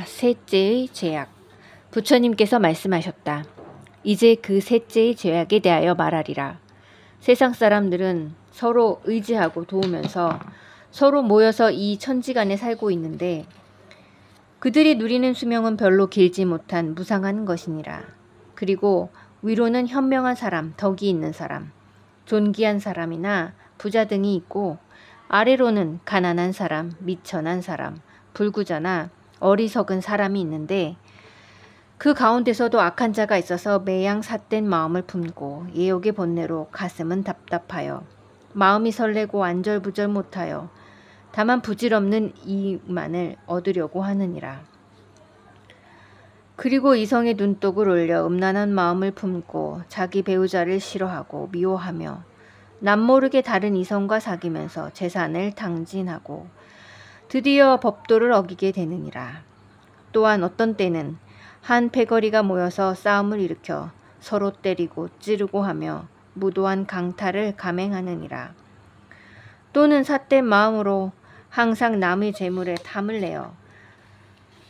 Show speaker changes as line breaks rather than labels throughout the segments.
셋째의 죄악. 부처님께서 말씀하셨다. 이제 그 셋째의 죄악에 대하여 말하리라. 세상 사람들은 서로 의지하고 도우면서 서로 모여서 이 천지간에 살고 있는데 그들이 누리는 수명은 별로 길지 못한 무상한 것이니라. 그리고 위로는 현명한 사람, 덕이 있는 사람, 존귀한 사람이나 부자 등이 있고 아래로는 가난한 사람, 미천한 사람, 불구자나 어리석은 사람이 있는데 그 가운데서도 악한 자가 있어서 매양 삿된 마음을 품고 예욕의 번뇌로 가슴은 답답하여 마음이 설레고 안절부절 못하여 다만 부질없는 이만을 얻으려고 하느니라. 그리고 이성의 눈독을 올려 음란한 마음을 품고 자기 배우자를 싫어하고 미워하며 남모르게 다른 이성과 사귀면서 재산을 탕진하고 드디어 법도를 어기게 되느니라. 또한 어떤 때는 한 패거리가 모여서 싸움을 일으켜 서로 때리고 찌르고 하며 무도한 강탈을 감행하느니라. 또는 삿된 마음으로 항상 남의 재물에 탐을 내어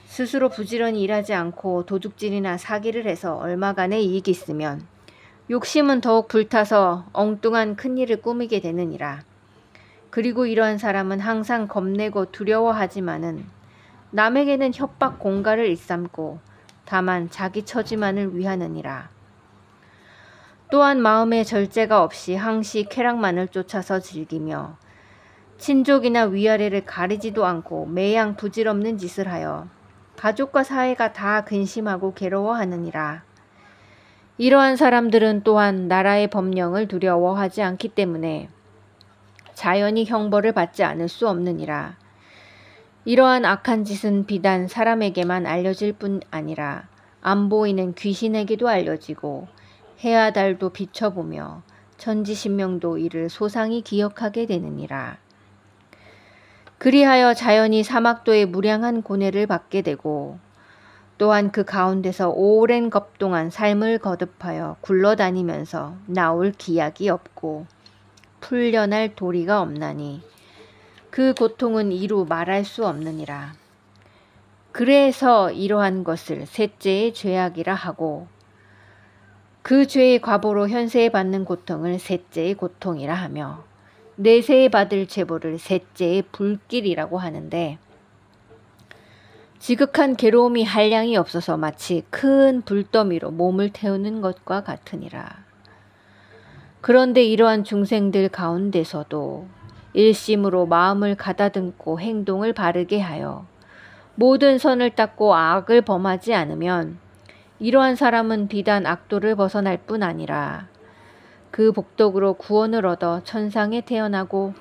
스스로 부지런히 일하지 않고 도둑질이나 사기를 해서 얼마간의 이익이 있으면 욕심은 더욱 불타서 엉뚱한 큰일을 꾸미게 되느니라. 그리고 이러한 사람은 항상 겁내고 두려워하지만은 남에게는 협박 공갈을 일삼고 다만 자기 처지만을 위하느니라. 또한 마음에 절제가 없이 항시 쾌락만을 쫓아서 즐기며 친족이나 위아래를 가리지도 않고 매양 부질없는 짓을 하여 가족과 사회가 다 근심하고 괴로워하느니라. 이러한 사람들은 또한 나라의 법령을 두려워하지 않기 때문에 자연히 형벌을 받지 않을 수 없느니라. 이러한 악한 짓은 비단 사람에게만 알려질 뿐 아니라 안 보이는 귀신에게도 알려지고 해와 달도 비춰보며 천지신명도 이를 소상히 기억하게 되느니라. 그리하여 자연히 사막도의 무량한 고뇌를 받게 되고 또한 그 가운데서 오랜 겁 동안 삶을 거듭하여 굴러다니면서 나올 기약이 없고 풀려날 도리가 없나니 그 고통은 이루 말할 수 없느니라. 그래서 이러한 것을 셋째의 죄악이라 하고 그 죄의 과보로 현세에 받는 고통을 셋째의 고통이라 하며 내세에 받을 죄보를 셋째의 불길이라고 하는데 지극한 괴로움이 한량이 없어서 마치 큰 불더미로 몸을 태우는 것과 같으니라. 그런데 이러한 중생들 가운데서도 일심으로 마음을 가다듬고 행동을 바르게 하여 모든 선을 닦고 악을 범하지 않으면 이러한 사람은 비단 악도를 벗어날 뿐 아니라 그 복덕으로 구원을 얻어 천상에 태어나고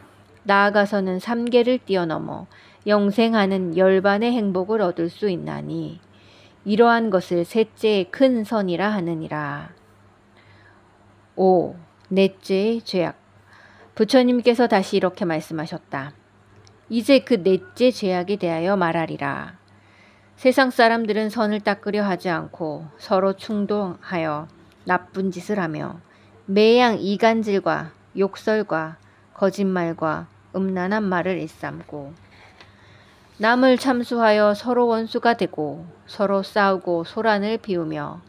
나아가서는 삼계를 뛰어넘어 영생하는 열반의 행복을 얻을 수 있나니 이러한 것을 셋째의 큰 선이라 하느니라. 5. 넷째의 죄악. 부처님께서 다시 이렇게 말씀하셨다. 이제 그 넷째 죄악에 대하여 말하리라. 세상 사람들은 선을 닦으려 하지 않고 서로 충동하여 나쁜 짓을 하며 매양 이간질과 욕설과 거짓말과 음란한 말을 일삼고 남을 참수하여 서로 원수가 되고 서로 싸우고 소란을 피우며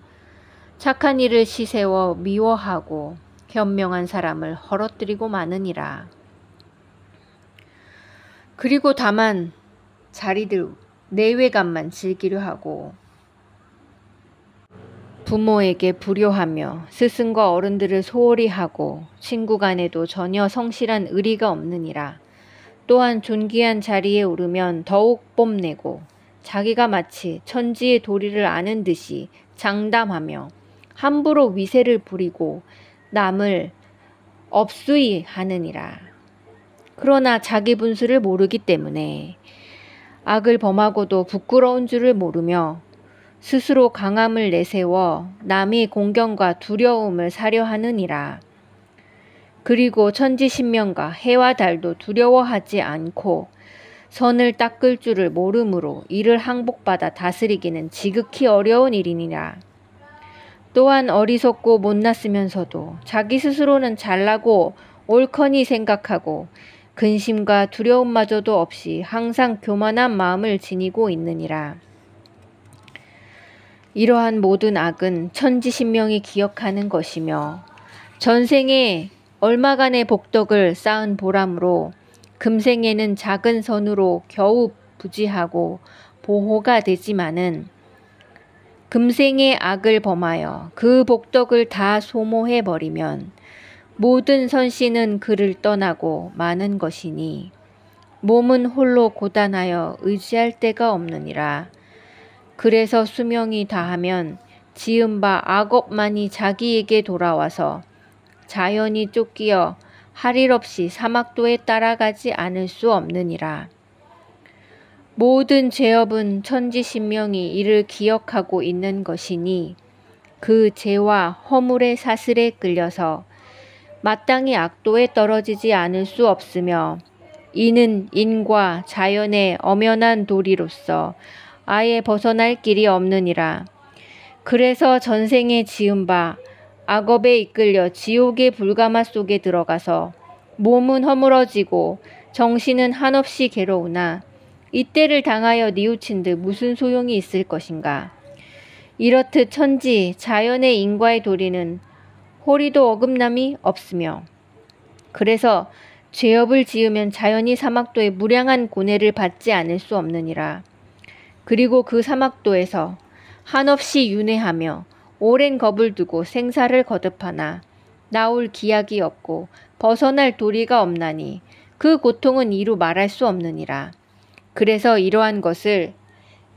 착한 일을 시세워 미워하고 현명한 사람을 헐어뜨리고 마느니라. 그리고 다만 자리들 내외감만 즐기려 하고 부모에게 불효하며 스승과 어른들을 소홀히 하고 친구 간에도 전혀 성실한 의리가 없느니라. 또한 존귀한 자리에 오르면 더욱 뽐내고 자기가 마치 천지의 도리를 아는 듯이 장담하며 함부로 위세를 부리고 남을 업수이 하느니라. 그러나 자기 분수를 모르기 때문에 악을 범하고도 부끄러운 줄을 모르며 스스로 강함을 내세워 남의 공경과 두려움을 사려 하느니라. 그리고 천지신명과 해와 달도 두려워하지 않고 선을 닦을 줄을 모르므로 이를 항복받아 다스리기는 지극히 어려운 일이니라. 또한 어리석고 못났으면서도 자기 스스로는 잘나고 옳거니 생각하고 근심과 두려움마저도 없이 항상 교만한 마음을 지니고 있느니라. 이러한 모든 악은 천지신명이 기억하는 것이며 전생에 얼마간의 복덕을 쌓은 보람으로 금생에는 작은 선으로 겨우 부지하고 보호가 되지만은 금생의 악을 범하여 그 복덕을 다 소모해버리면 모든 선씨는 그를 떠나고 마는 것이니 몸은 홀로 고단하여 의지할 데가 없느니라. 그래서 수명이 다하면 지은 바 악업만이 자기에게 돌아와서 자연이 쫓기어 할 일 없이 사막도에 따라가지 않을 수 없느니라. 모든 죄업은 천지신명이 이를 기억하고 있는 것이니 그 죄와 허물의 사슬에 끌려서 마땅히 악도에 떨어지지 않을 수 없으며 이는 인과 자연의 엄연한 도리로서 아예 벗어날 길이 없느니라. 그래서 전생에 지은 바 악업에 이끌려 지옥의 불가마 속에 들어가서 몸은 허물어지고 정신은 한없이 괴로우나 이때를 당하여 뉘우친 듯 무슨 소용이 있을 것인가. 이렇듯 천지 자연의 인과의 도리는 호리도 어긋남이 없으며 그래서 죄업을 지으면 자연히 사막도에 무량한 고뇌를 받지 않을 수 없느니라. 그리고 그 사막도에서 한없이 윤회하며 오랜 겁을 두고 생사를 거듭하나 나올 기약이 없고 벗어날 도리가 없나니 그 고통은 이루 말할 수 없느니라. 그래서 이러한 것을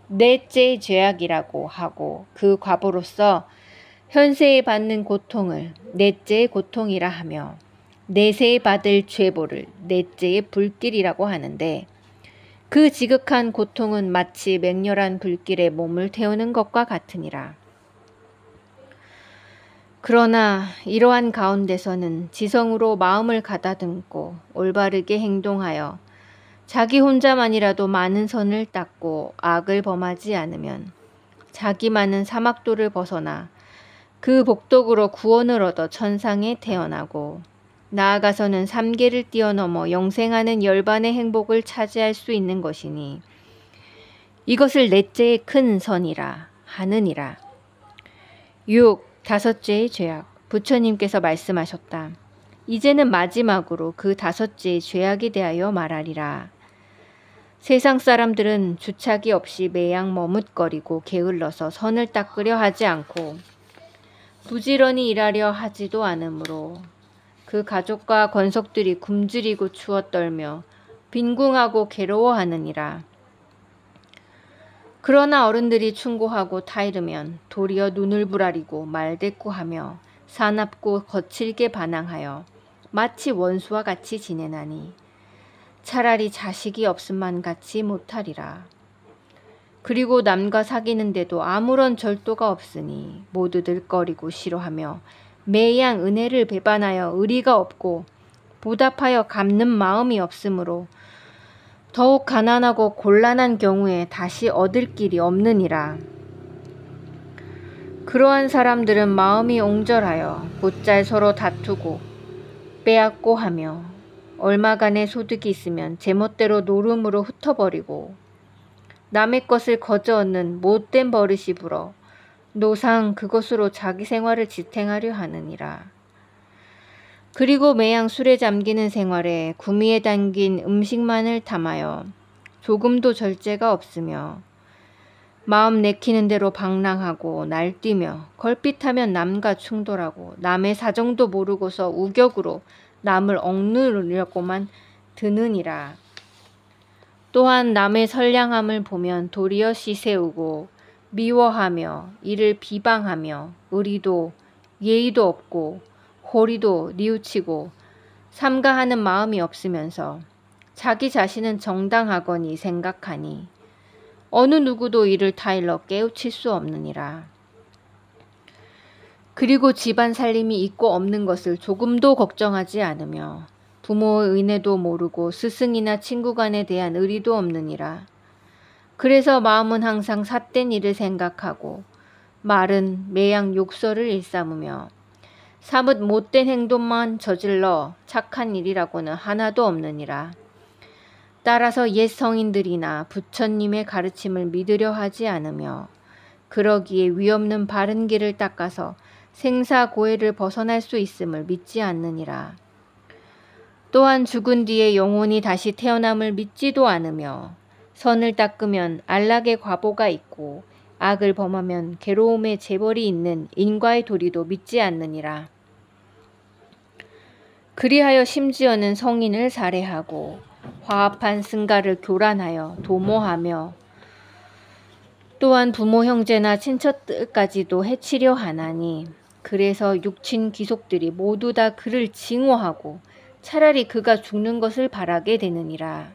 넷째 죄악이라고 하고 그 과보로서 현세에 받는 고통을 넷째의 고통이라 하며 내세에 받을 죄보를 넷째의 불길이라고 하는데 그 지극한 고통은 마치 맹렬한 불길에 몸을 태우는 것과 같으니라. 그러나 이러한 가운데서는 지성으로 마음을 가다듬고 올바르게 행동하여 자기 혼자만이라도 많은 선을 닦고 악을 범하지 않으면 자기만은 사막도를 벗어나 그 복덕으로 구원을 얻어 천상에 태어나고 나아가서는 삼계를 뛰어넘어 영생하는 열반의 행복을 차지할 수 있는 것이니 이것을 넷째의 큰 선이라 하느니라. 6. 다섯째의 죄악. 부처님께서 말씀하셨다. 이제는 마지막으로 그 다섯째의 죄악에 대하여 말하리라. 세상 사람들은 주착이 없이 매양 머뭇거리고 게을러서 선을 닦으려 하지 않고 부지런히 일하려 하지도 않으므로 그 가족과 권속들이 굶주리고 추워 떨며 빈궁하고 괴로워하느니라. 그러나 어른들이 충고하고 타이르면 도리어 눈을 부라리고 말대꾸하며 사납고 거칠게 반항하여 마치 원수와 같이 지내나니 차라리 자식이 없음만 같이 못하리라. 그리고 남과 사귀는데도 아무런 절도가 없으니 모두들 꺼리고 싫어하며 매양 은혜를 배반하여 의리가 없고 보답하여 갚는 마음이 없으므로 더욱 가난하고 곤란한 경우에 다시 얻을 길이 없느니라. 그러한 사람들은 마음이 옹졸하여 곧잘 서로 다투고 빼앗고 하며 얼마간의 소득이 있으면 제멋대로 노름으로 흩어버리고 남의 것을 거저 얻는 못된 버릇이 불어 노상 그것으로 자기 생활을 지탱하려 하느니라. 그리고 매양 술에 잠기는 생활에 구미에 담긴 음식만을 탐하여 조금도 절제가 없으며 마음 내키는 대로 방랑하고 날뛰며 걸핏하면 남과 충돌하고 남의 사정도 모르고서 우격으로 남을 억누르려고만 드느니라. 또한 남의 선량함을 보면 도리어 시세우고 미워하며 이를 비방하며 의리도 예의도 없고 호리도 뉘우치고 삼가하는 마음이 없으면서 자기 자신은 정당하거니 생각하니 어느 누구도 이를 타일러 깨우칠 수 없느니라. 그리고 집안 살림이 있고 없는 것을 조금도 걱정하지 않으며 부모의 은혜도 모르고 스승이나 친구 간에 대한 의리도 없느니라. 그래서 마음은 항상 삿된 일을 생각하고 말은 매양 욕설을 일삼으며 사뭇 못된 행동만 저질러 착한 일이라고는 하나도 없느니라. 따라서 옛 성인들이나 부처님의 가르침을 믿으려 하지 않으며 그러기에 위없는 바른 길을 닦아서 생사고해를 벗어날 수 있음을 믿지 않느니라. 또한 죽은 뒤에 영혼이 다시 태어남을 믿지도 않으며 선을 닦으면 안락의 과보가 있고 악을 범하면 괴로움의 재벌이 있는 인과의 도리도 믿지 않느니라. 그리하여 심지어는 성인을 살해하고 화합한 승가를 교란하여 도모하며 또한 부모 형제나 친척들까지도 해치려 하나니 그래서 육친 귀속들이 모두 다 그를 징오하고 차라리 그가 죽는 것을 바라게 되느니라.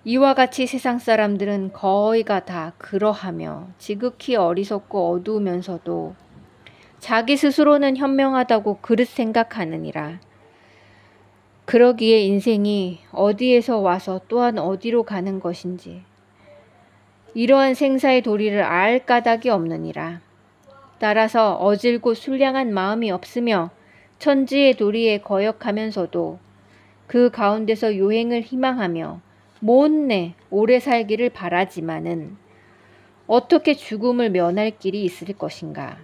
이와 같이 세상 사람들은 거의가 다 그러하며 지극히 어리석고 어두우면서도 자기 스스로는 현명하다고 그릇 생각하느니라. 그러기에 인생이 어디에서 와서 또한 어디로 가는 것인지 이러한 생사의 도리를 알 까닭이 없느니라. 따라서 어질고 순량한 마음이 없으며 천지의 도리에 거역하면서도 그 가운데서 요행을 희망하며 못내 오래 살기를 바라지만은 어떻게 죽음을 면할 길이 있을 것인가.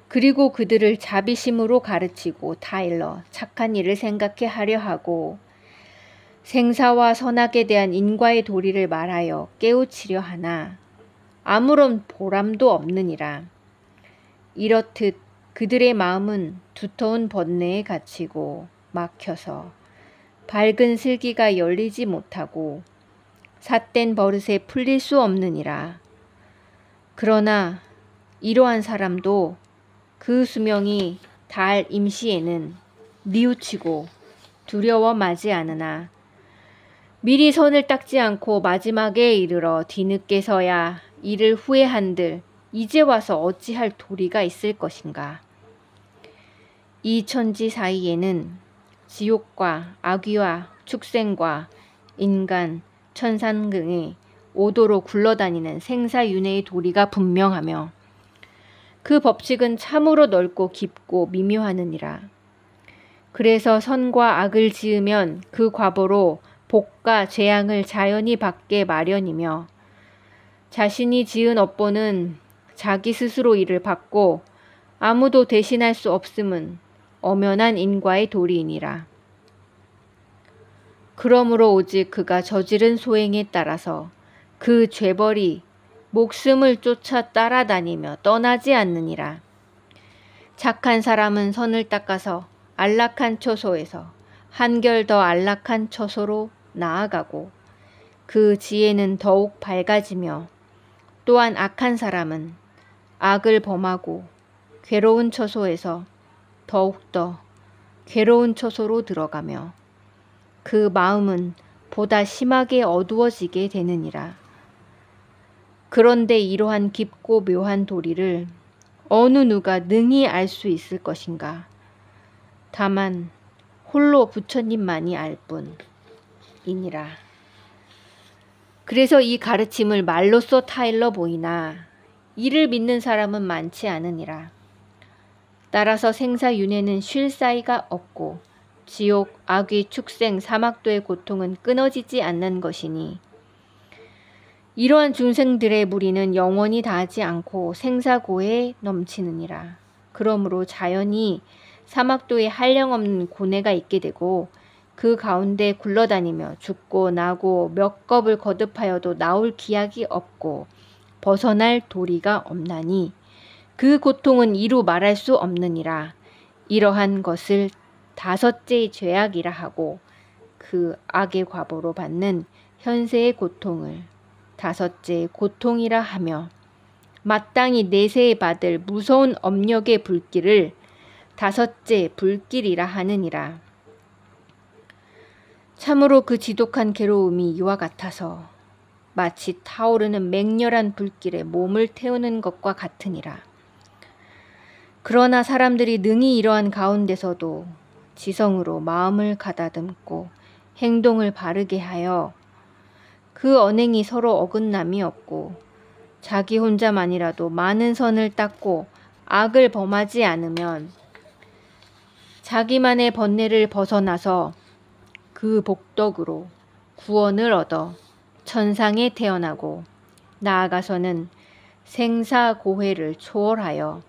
그리고 그들을 자비심으로 가르치고 타일러 착한 일을 생각해 하려 하고 생사와 선악에 대한 인과의 도리를 말하여 깨우치려 하나 아무런 보람도 없느니라. 이렇듯 그들의 마음은 두터운 번뇌에 갇히고 막혀서 밝은 슬기가 열리지 못하고 삿된 버릇에 풀릴 수 없느니라. 그러나 이러한 사람도 그 수명이 달 임시에는 뉘우치고 두려워 마지 않으나 미리 선을 닦지 않고 마지막에 이르러 뒤늦게서야 이를 후회한들 이제 와서 어찌할 도리가 있을 것인가. 이 천지 사이에는 지옥과 악귀와 축생과 인간, 천상 등의 오도로 굴러다니는 생사윤회의 도리가 분명하며 그 법칙은 참으로 넓고 깊고 미묘하느니라. 그래서 선과 악을 지으면 그 과보로 복과 재앙을 자연히 받게 마련이며 자신이 지은 업보는 자기 스스로 이를 받고 아무도 대신할 수 없음은 엄연한 인과의 도리이니라. 그러므로 오직 그가 저지른 소행에 따라서 그 죄벌이 목숨을 쫓아 따라다니며 떠나지 않느니라. 착한 사람은 선을 닦아서 안락한 처소에서 한결 더 안락한 처소로 나아가고 그 지혜는 더욱 밝아지며 또한 악한 사람은 악을 범하고 괴로운 처소에서 더욱더 괴로운 처소로 들어가며 그 마음은 보다 심하게 어두워지게 되느니라. 그런데 이러한 깊고 묘한 도리를 어느 누가 능히 알 수 있을 것인가. 다만 홀로 부처님만이 알 뿐이니라. 그래서 이 가르침을 말로써 타일러 보이나 이를 믿는 사람은 많지 않으니라. 따라서 생사윤회는 쉴 사이가 없고 지옥, 악귀, 축생, 사막도의 고통은 끊어지지 않는 것이니 이러한 중생들의 무리는 영원히 다하지 않고 생사고해에 넘치느니라. 그러므로 자연히 사막도에 한량없는 고뇌가 있게 되고 그 가운데 굴러다니며 죽고 나고 몇 겁을 거듭하여도 나올 기약이 없고 벗어날 도리가 없나니 그 고통은 이루 말할 수 없느니라. 이러한 것을 다섯째의 죄악이라 하고 그 악의 과보로 받는 현세의 고통을 다섯째의 고통이라 하며 마땅히 내세에 받을 무서운 업력의 불길을 다섯째 불길이라 하느니라. 참으로 그 지독한 괴로움이 이와 같아서 마치 타오르는 맹렬한 불길에 몸을 태우는 것과 같으니라. 그러나 사람들이 능히 이러한 가운데서도 지성으로 마음을 가다듬고 행동을 바르게 하여 그 언행이 서로 어긋남이 없고 자기 혼자만이라도 많은 선을 닦고 악을 범하지 않으면 자기만의 번뇌를 벗어나서 그 복덕으로 구원을 얻어 천상에 태어나고 나아가서는 생사고회를 초월하여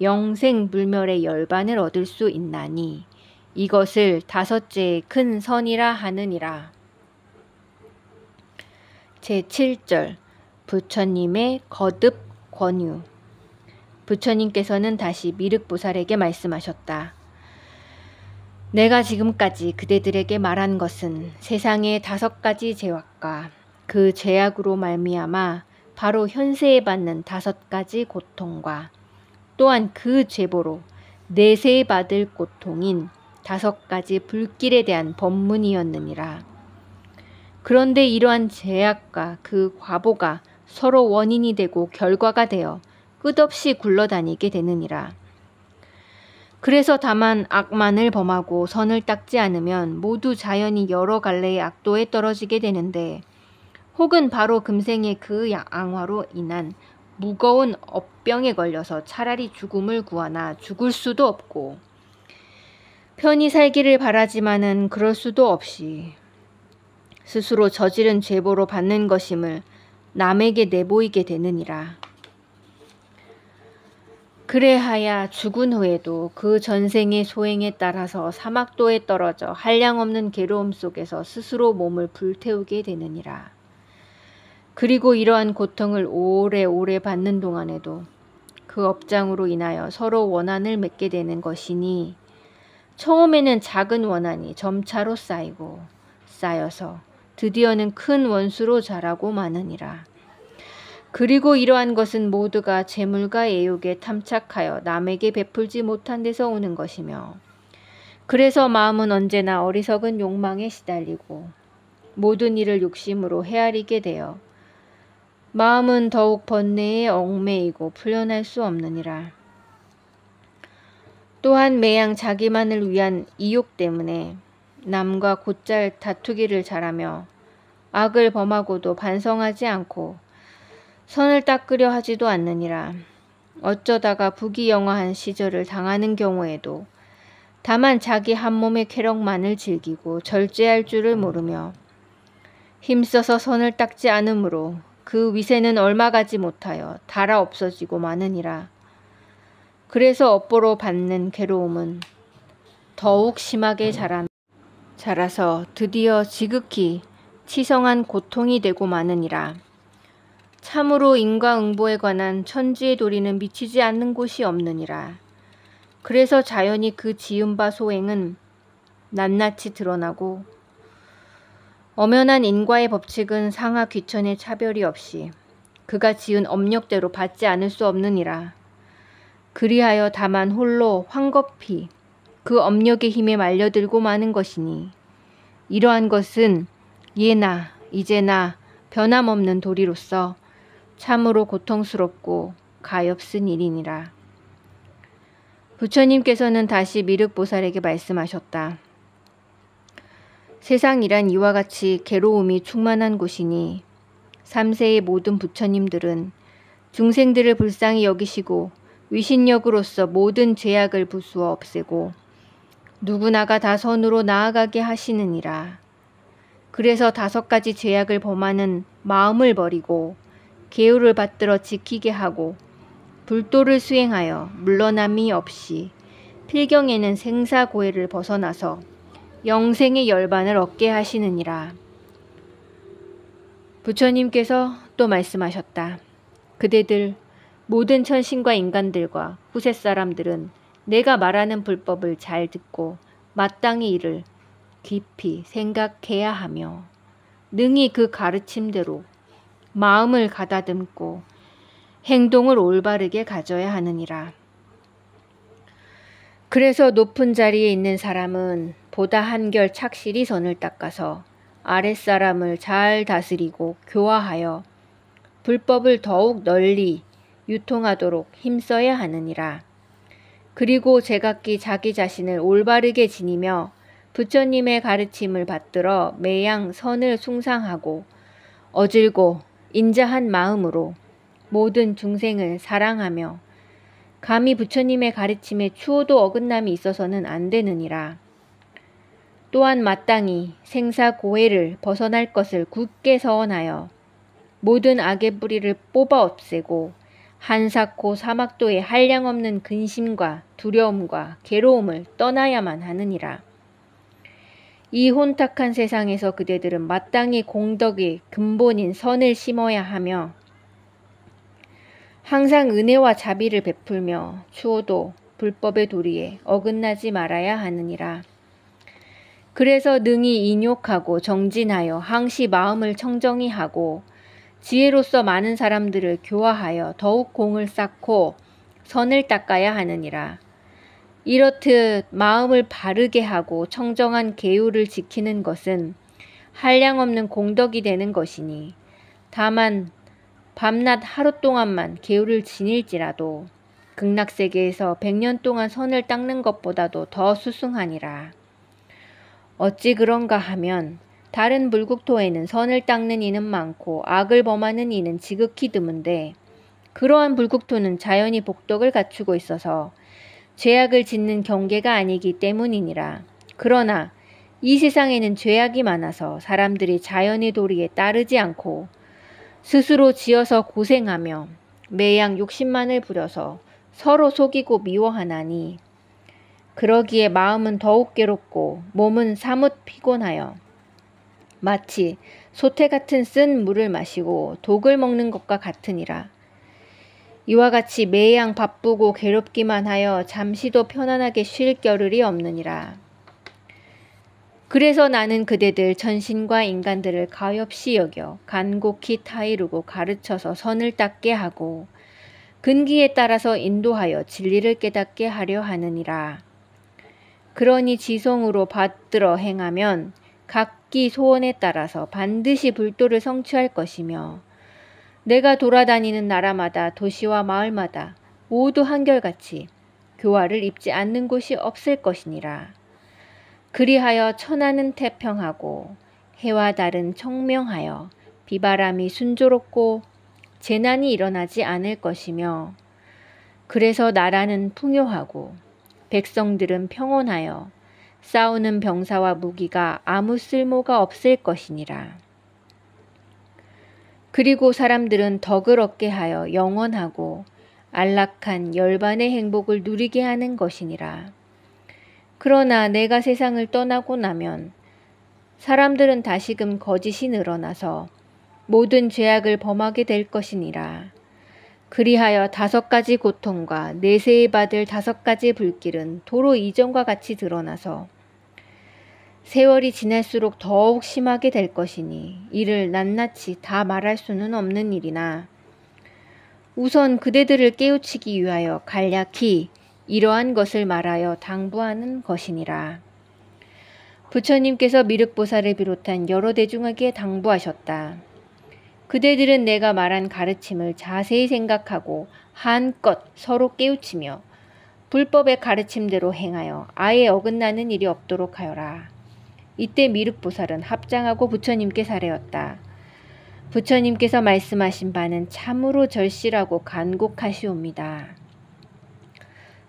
영생불멸의 열반을 얻을 수 있나니 이것을 다섯째의 큰 선이라 하느니라. 제7절 부처님의 거듭 권유. 부처님께서는 다시 미륵보살에게 말씀하셨다. 내가 지금까지 그대들에게 말한 것은 세상의 5가지 죄악과 그 죄악으로 말미암아 바로 현세에 받는 5가지 고통과 또한 그 죄보로 내세에 받을 고통인 5가지 불길에 대한 법문이었느니라. 그런데 이러한 죄악과 그 과보가 서로 원인이 되고 결과가 되어 끝없이 굴러다니게 되느니라. 그래서 다만 악만을 범하고 선을 닦지 않으면 모두 자연히 여러 갈래의 악도에 떨어지게 되는데 혹은 바로 금생의 그 악화로 인한 무거운 업병에 걸려서 차라리 죽음을 구하나 죽을 수도 없고 편히 살기를 바라지만은 그럴 수도 없이 스스로 저지른 죄보로 받는 것임을 남에게 내보이게 되느니라. 그래하야 죽은 후에도 그 전생의 소행에 따라서 사막도에 떨어져 한량없는 괴로움 속에서 스스로 몸을 불태우게 되느니라. 그리고 이러한 고통을 오래오래 받는 동안에도 그 업장으로 인하여 서로 원한을 맺게 되는 것이니 처음에는 작은 원한이 점차로 쌓여서 드디어는 큰 원수로 자라고 마느니라. 그리고 이러한 것은 모두가 재물과 애욕에 탐착하여 남에게 베풀지 못한 데서 오는 것이며 그래서 마음은 언제나 어리석은 욕망에 시달리고 모든 일을 욕심으로 헤아리게 되어 마음은 더욱 번뇌에 얽매이고 풀려날 수 없느니라. 또한 매양 자기만을 위한 이욕 때문에 남과 곧잘 다투기를 잘하며 악을 범하고도 반성하지 않고 선을 닦으려 하지도 않느니라. 어쩌다가 부귀영화한 시절을 당하는 경우에도 다만 자기 한 몸의 쾌락만을 즐기고 절제할 줄을 모르며 힘써서 선을 닦지 않으므로 그 위세는 얼마 가지 못하여 닳아 없어지고 마느니라. 그래서 업보로 받는 괴로움은 더욱 심하게 자라서 드디어 지극히 치성한 고통이 되고 마느니라. 참으로 인과응보에 관한 천지의 도리는 미치지 않는 곳이 없느니라. 그래서 자연히 그 지은 바 소행은 낱낱이 드러나고 엄연한 인과의 법칙은 상하 귀천의 차별이 없이 그가 지은 업력대로 받지 않을 수 없느니라. 그리하여 다만 홀로 황급히 그 업력의 힘에 말려들고 마는 것이니 이러한 것은 예나 이제나 변함없는 도리로서 참으로 고통스럽고 가엾은 일이니라. 부처님께서는 다시 미륵보살에게 말씀하셨다. 세상이란 이와 같이 괴로움이 충만한 곳이니 3세의 모든 부처님들은 중생들을 불쌍히 여기시고 위신력으로서 모든 죄악을 부수어 없애고 누구나가 다 선으로 나아가게 하시느니라. 그래서 5가지 죄악을 범하는 마음을 버리고 계율을 받들어 지키게 하고 불도를 수행하여 물러남이 없이 필경에는 생사고해를 벗어나서 영생의 열반을 얻게 하시느니라. 부처님께서 또 말씀하셨다. 그대들 모든 천신과 인간들과 후세 사람들은 내가 말하는 불법을 잘 듣고 마땅히 이를 깊이 생각해야 하며 능히 그 가르침대로 마음을 가다듬고 행동을 올바르게 가져야 하느니라. 그래서 높은 자리에 있는 사람은 보다 한결 착실히 선을 닦아서 아랫사람을 잘 다스리고 교화하여 불법을 더욱 널리 유통하도록 힘써야 하느니라. 그리고 제각기 자기 자신을 올바르게 지니며 부처님의 가르침을 받들어 매양 선을 숭상하고 어질고 인자한 마음으로 모든 중생을 사랑하며 감히 부처님의 가르침에 추호도 어긋남이 있어서는 안 되느니라. 또한 마땅히 생사고해를 벗어날 것을 굳게 서원하여 모든 악의 뿌리를 뽑아 없애고 한사코 사막도의 한량없는 근심과 두려움과 괴로움을 떠나야만 하느니라. 이 혼탁한 세상에서 그대들은 마땅히 공덕의 근본인 선을 심어야 하며 항상 은혜와 자비를 베풀며 추호도 불법의 도리에 어긋나지 말아야 하느니라. 그래서 능히 인욕하고 정진하여 항시 마음을 청정히 하고 지혜로서 많은 사람들을 교화하여 더욱 공을 쌓고 선을 닦아야 하느니라. 이렇듯 마음을 바르게 하고 청정한 계율을 지키는 것은 한량없는 공덕이 되는 것이니 다만 밤낮 하루 동안만 계율을 지닐지라도 극락세계에서 100년 동안 선을 닦는 것보다도 더 수승하니라. 어찌 그런가 하면 다른 불국토에는 선을 닦는 이는 많고 악을 범하는 이는 지극히 드문데 그러한 불국토는 자연히 복덕을 갖추고 있어서 죄악을 짓는 경계가 아니기 때문이니라. 그러나 이 세상에는 죄악이 많아서 사람들이 자연의 도리에 따르지 않고 스스로 지어서 고생하며 매양 욕심만을 부려서 서로 속이고 미워하나니 그러기에 마음은 더욱 괴롭고 몸은 사뭇 피곤하여 마치 소태 같은 쓴 물을 마시고 독을 먹는 것과 같으니라. 이와 같이 매양 바쁘고 괴롭기만 하여 잠시도 편안하게 쉴 겨를이 없느니라. 그래서 나는 그대들 천신과 인간들을 가엾이 여겨 간곡히 타이르고 가르쳐서 선을 닦게 하고 근기에 따라서 인도하여 진리를 깨닫게 하려 하느니라. 그러니 지성으로 받들어 행하면 각기 소원에 따라서 반드시 불도를 성취할 것이며 내가 돌아다니는 나라마다 도시와 마을마다 모두 한결같이 교화를 입지 않는 곳이 없을 것이니라. 그리하여 천하는 태평하고 해와 달은 청명하여 비바람이 순조롭고 재난이 일어나지 않을 것이며 그래서 나라는 풍요하고 백성들은 평온하여 싸우는 병사와 무기가 아무 쓸모가 없을 것이니라. 그리고 사람들은 덕을 얻게 하여 영원하고 안락한 열반의 행복을 누리게 하는 것이니라. 그러나 내가 세상을 떠나고 나면 사람들은 다시금 거짓이 늘어나서 모든 죄악을 범하게 될 것이니라. 그리하여 5가지 고통과 내세에 받을 5가지 불길은 도로 이전과 같이 드러나서 세월이 지날수록 더욱 심하게 될 것이니 이를 낱낱이 다 말할 수는 없는 일이나 우선 그대들을 깨우치기 위하여 간략히 이러한 것을 말하여 당부하는 것이니라. 부처님께서 미륵보살을 비롯한 여러 대중에게 당부하셨다. 그대들은 내가 말한 가르침을 자세히 생각하고 한껏 서로 깨우치며 불법의 가르침대로 행하여 아예 어긋나는 일이 없도록 하여라. 이때 미륵보살은 합장하고 부처님께 사례었다. 부처님께서 말씀하신 바는 참으로 절실하고 간곡하시옵니다.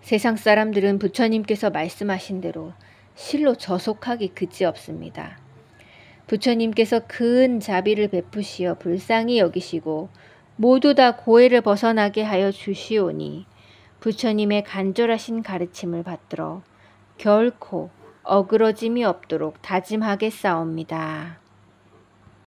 세상 사람들은 부처님께서 말씀하신 대로 실로 저속하기 그지없습니다. 부처님께서 큰 자비를 베푸시어 불쌍히 여기시고 모두 다 고해를 벗어나게 하여 주시오니 부처님의 간절하신 가르침을 받들어 결코 어그러짐이 없도록 다짐하겠사옵니다.